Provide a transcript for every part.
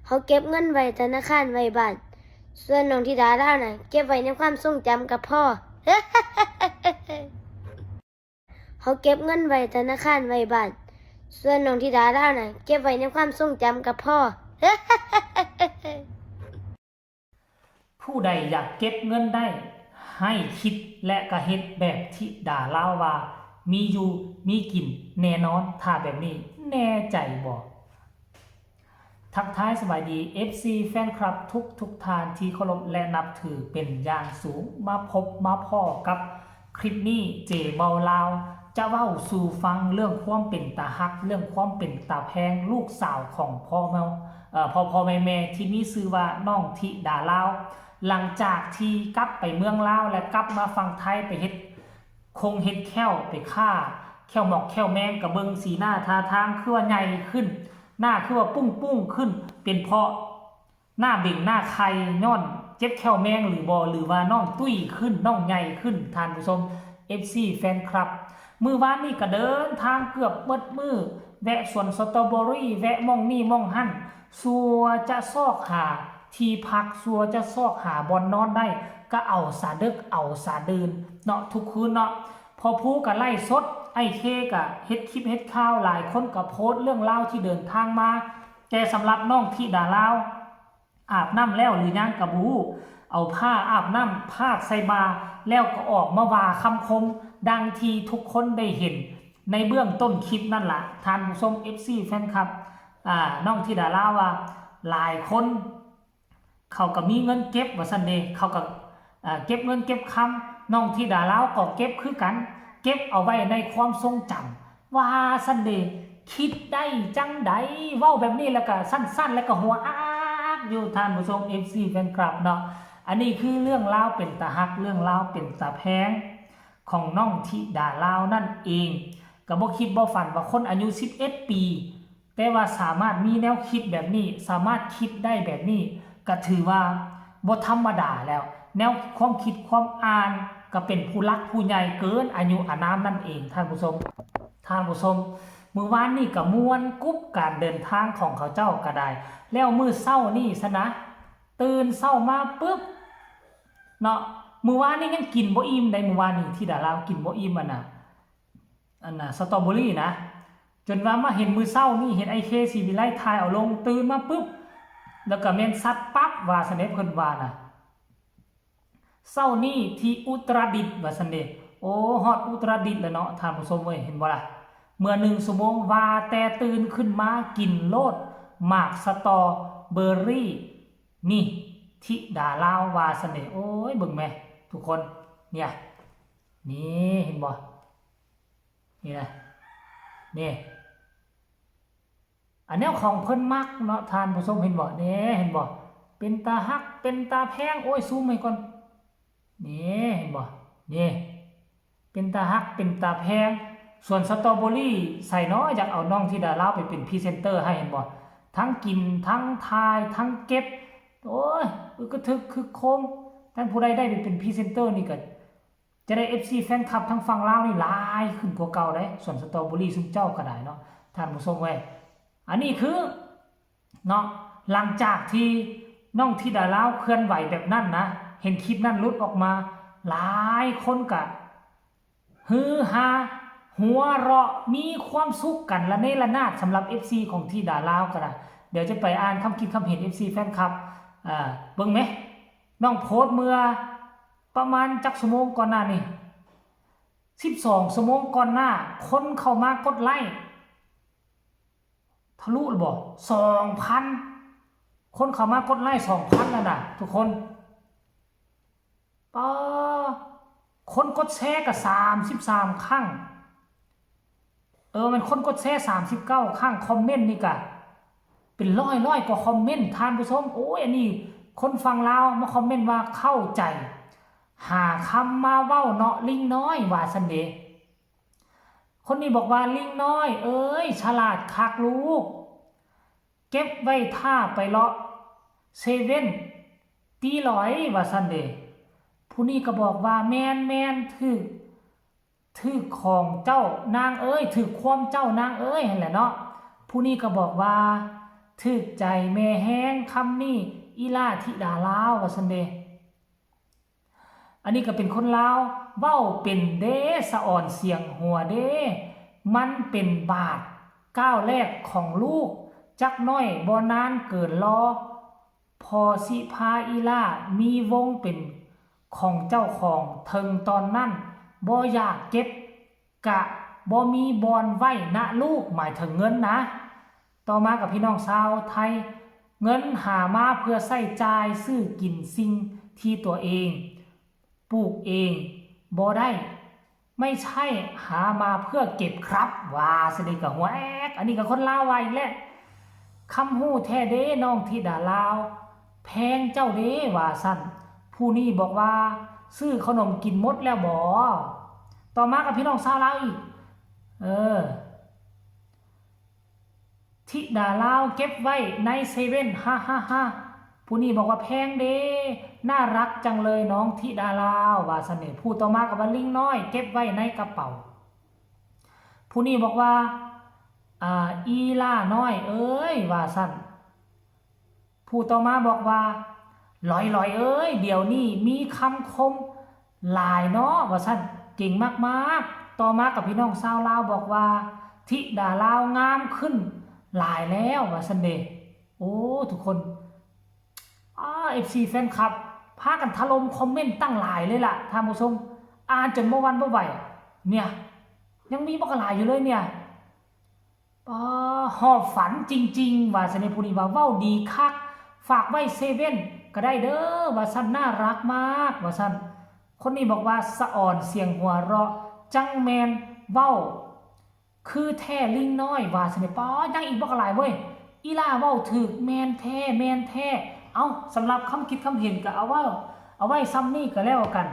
เขาเก็บเงินไว้ธนาคารไว้บ้านส่วนน้องธิดาเราน่ะเก็บไว้ในความทรงจำกับพ่อ เขาเก็บเงินไว้ธนาคารไว้บ้านส่วนน้องธิดาเราน่ะเก็บไว้ในความทรงจำกับพ่อ ผู้ใดอยากเก็บเงินได้ให้คิดและกระเฮ็ดแบบที่ด่าเล่าว่ามีอยู่มีกินแน่นอนถ้าแบบนี้แน่ใจบ่ทักทายสบายดี FC แฟนคลับทุกทานที่เคารพและนับถือเป็นอย่างสูงมาพบมาพ่อกับคลิปนี้เจเบาลาวจะเว้าสู่ฟังเรื่องความเป็นตาฮักเรื่องความเป็นตาแพงลูกสาวของพ่อแม่ที่มีชื่อว่าน้องธิดาลาวหลังจากที่กลับไปเมืองลาวและกลับมาฟังไทยไปเฮ็ดแค้วไปฆ่าแค้วหมอกแค้วแมงกระเบิงสีหน้าท่าทางคือว่าใหญ่ขึ้นหน้าคือว่าปุ้งขึ้นเป็นเพราะหน้าเบ่งหน้าไข่ย้อนเจ็บแค้วแมงหรือว่าน้องตุ้ยขึ้นน้องใหญ่ขึ้นท่านผู้ชม FC แฟนคลับมื้อวานนี้ก็เดินทางเกือบเบิดมื้อแวะสวนสตรอเบอรี่แวะมองนี่มองหั่นสัวจะซอกหาที่พักสัวจะซอกหาบอนนอนได้ก็เอาสาดึกเอาสาดื่นเนาะทุกคืนเนาะพอผู้ก็ไล่สดไอ้เคก็เฮ็ดคลิปเฮ็ดข่าวหลายคนก็โพสต์เรื่องราวที่เดินทางมาแต่สำหรับน้องธิดาลาวอาบน้ำแล้วหรือยังกะบูเอาผ้าอาบน้ำพาดใส่บาแล้วก็ออกมาว่าคำคมดังที่ทุกคนได้เห็นในเบื้องต้นคลิปนั่นล่ะท่านผู้ชม FC แฟนคลับน้องธิดาลาวว่าหลายคนเขาก็มีเงินเก็บว่าซั่นเด้เขาก็เก็บเงินเก็บคำน้องธิดาลาวก็เก็บคือกันเก็บเอาไว้ในความทรงจำว่าซั่นเด้คิดได้จังใดเว้าแบบนี้แล้วก็สั้นๆแล้วก็หัวอยู่ท่านผู้ชม FC แฟนคลับเนาะอันนี้คือเรื่องราวเป็นตาฮักเรื่องราวเป็นตาแพงของน้องธิดาลาวนั่นเองก็บ่คิดบ่ฝันว่าคนอายุ11ปีแต่ว่าสามารถมีแนวคิดแบบนี้สามารถคิดได้แบบนี้ก็ถือว่าบ่ธรรมดาแล้วแนวความคิดความอ่านก็เป็นผู้รักผู้ใหญ่เกินอายุอานามนั่นเองท่านผู้ชมมื้อวานนี่ก็ม่วนกุ๊บการเดินทางของเขาเจ้าก็ได้แล้วมื้อเช้านี่ซะนะตื่นเช้ามาปึ๊บเนาะมื้อวานนี่ยังกินบ่อิ่มได้มื้อวานนี่ที่ดารากินบ่อิ่มอันน่ะสตรอเบอรี่นะจนว่ามาเห็นมื้อเช้านี่เห็นไอ้เคสีวิไลทายเอาลงตื่นมาปึ๊บแล้วก็แม่นซัดปั๊บว่าสเนปเพิ่นว่าน่ะเช้านี้ที่อุตรดิตถ์ว่าซั่นเด้โอ้ฮอดอุตรดิตถ์แล้วเนาะท่านผู้ชมเว้ยเห็นบ่ล่ะเมื่อ1ชั่วโมงว่าแต่ตื่นขึ้นมากินโลดหมากสตรอเบอรี่นี่ธิดาลาวว่าซั่นเด้โอ้ยเบิ่งแม่ทุกคนเนี่ยนี่เห็นบ่นี่นะนี่อันแนวของเพิ่นมักเนาะท่านผู้ชมเห็นบ่นี่เห็นบ่เป็นตาฮักเป็นตาแพงโอ้ยซูมให้ก่อนนี่เห็นบ่นี่เป็นตาฮักเป็นตาแพงส่วนสตรอเบอรี่ใส่น้อยอยากเอาน้องธิดาลาวไปเป็นพรีเซนเตอร์ให้เห็นบ่ทั้งกินทั้งทายทั้งเก็บโอ้ยก็ทึกคือโคมท่านผู้ใดได้ไปเป็นพรีเซนเตอร์นี่ก็จะได้ FC แฟนคลับทั้งฝั่งลาวนี่หลายขึ้นกว่าเก่าได้ส่วนสตรอเบอรี่ซุมเจ้าก็ได้เนาะท่านผู้ชมเว้ยอันนี้คือเนาะหลังจากที่น้องธิดาลาวเคลื่อนไหวแบบนั้นนะเห็นคลิปนั้นหลุดออกมาหลายคนก็ฮือฮาหัวเราะมีความสุขกันละเนระนาดสำหรับ FC ของธิดาลาวก็ได้เดี๋ยวจะไปอ่านคำคิดคำเห็น FC แฟนคลับเบิ่งไหมน้องโพสต์เมื่อประมาณจักชั่วโมงก่อนหน้านี่12ชั่วโมงก่อนหน้าคนเข้ามากดไลค์ทะลุหรือบ่ 2,000 คนเข้ามากดไลค์ 2,000 แล้วนะทุกคนคนกดแชร์ก็33ครั้งมันคนกดแชร์39ครั้งคอมเมนต์นี่ก็เป็นร้อยกว่าคอมเมนต์ท่านผู้ชมโอ้ยอันนี้คนฟังลาวมาคอมเมนต์ว่าเข้าใจหาคำมาเว้าเนาะลิงน้อยว่าซั่นเด้คนนี้บอกว่าลิงน้อยเอ้ยฉลาดคักลูกเก็บไว้ท่าไปเลาะเซเว่นตีหลอยว่าซั่นเด้ผู้นี้ก็บอกว่าแม่นถือของเจ้านางเอ้ยถือความเจ้านางเอ้ยนั่นแหละเนาะผู้นี้ก็บอกว่า ถึกใจแม่แห้งคำนี้อีลาธิดาลาวว่าซั่นเด้อันนี้ก็เป็นคนลาวเว้าเป็นเด้สะอ่อนเสียงหัวเด้มันเป็นบาทก้าวแรกของลูกจักน้อยบ่นานเกินรอพอสิพาอีลามีวงเป็นของเจ้าของเทิงตอนนั้นบ่อยากเก็บกะบ่มีบอนไว้ณลูกหมายถึงเงินนะต่อมากับพี่น้องชาวไทยเงินหามาเพื่อใช้จ่ายซื้อกินสิ่งที่ตัวเองปลูกเองบ่ได้ไม่ใช่หามาเพื่อเก็บครับว่าสนิทกับหัวแอกอันนี้กับคนลาวไว้แหละคำฮู้แท้เด้น้องธิดาลาวแพงเจ้าเด้ว่าสั่นผู้นี้บอกว่าซื้อขนมกินหมดแล้วบ่ต่อมากับพี่น้องชาวลาวอีกธิดาลาวเก็บไว้ในเซเว่นผู้นี้บอกว่าแพงเด้น่ารักจังเลยน้องธิดาลาวว่าเสน่ห์ผู้ต่อมากับว่าลิงน้อยเก็บไว้ในกระเป๋าผู้นี้บอกว่าอีล่าน้อยเอ้ยว่าสั่นผู้ต่อมาบอกว่าลอยเอ้ยเดี๋ยวนี้มีคำคมหลายเนาะว่าสั่นเก่งมากๆต่อมากับพี่น้องชาวลาวบอกว่าธิดาลาวงามขึ้นหลายแล้วว่าซั่นเด้โอ้ทุกคนFC แฟนคลับพากันถล่มคอมเมนต์ตั้งหลายเลยล่ะท่านผู้ชมอ่านจนบ่วันบ่ไหวเนี่ยยังมีบ่กหลายอยู่เลยเนี่ยหอบฝันจริงๆว่าซั่นผู้นี้ว่าเว้าดีคักฝากไว้เซเว่นก็ได้เด้อว่าซั่นน่ารักมากว่าซั่นคนนี้บอกว่าสะอ่อนเสียงหัวเราะจังแมนเว้าคือแท้ลิงน้อยว่าซั่นยังอีกบ่กหลายเว้ยอีล่าเว้าถูกแมนแท้เอาสำหรับคำคิดคำเห็นก็เอาไว้ซ้ำนี่ก็แล้วกัน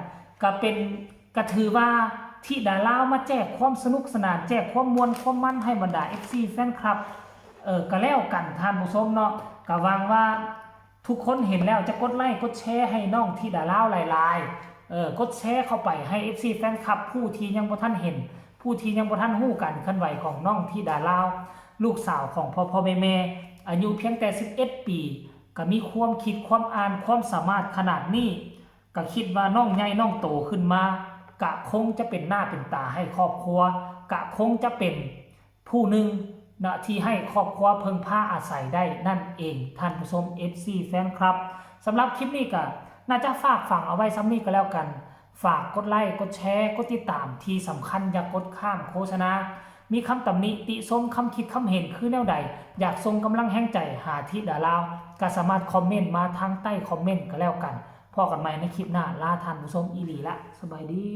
ก็ถือว่าที่ดาลาวมาแจกความสนุกสนานแจกความมวลความมันให้บรรดา FC แฟนคลับก็แล้วกันท่านผู้ชมเนาะก็หวังว่าทุกคนเห็นแล้วจะกดไลค์กดแชร์ให้น้องที่ดาลาวหลายๆกดแชร์เข้าไปให้ FC แฟนคลับผู้ที่ยังบ่ทันเห็นผู้ที่ยังบ่ทันฮู้กันเคลื่อนไหวของน้องที่ดาลาวลูกสาวของพ่อแม่อายุเพียงแต่11ปีก็มีความคิดความอ่านความสามารถขนาดนี้ก็คิดว่าน้องใหญ่น้องโตขึ้นมากะคงจะเป็นหน้าเป็นตาให้ครอบครัวกะคงจะเป็นผู้หนึ่งนะที่ให้ครอบครัวเพิ่งพาอาศัยได้นั่นเองท่านผู้ชม FC แฟนคลับสำหรับคลิปนี้ก็น่าจะฝากฝังเอาไว้ซ้ำนี้ก็แล้วกันฝากกดไลค์กดแชร์กดติดตามที่สำคัญอย่ากดข้ามโฆษณามีคำตำหนิติชมคำคิดคำเห็นคือแนวใดอยากส่งกำลังแห่งใจหาธิดาลาวก็สามารถคอมเมนต์มาทางใต้คอมเมนต์ก็แล้วกันพอกันใหม่ในคลิปหน้าลาท่านผู้ชมอีหลีละสบายดี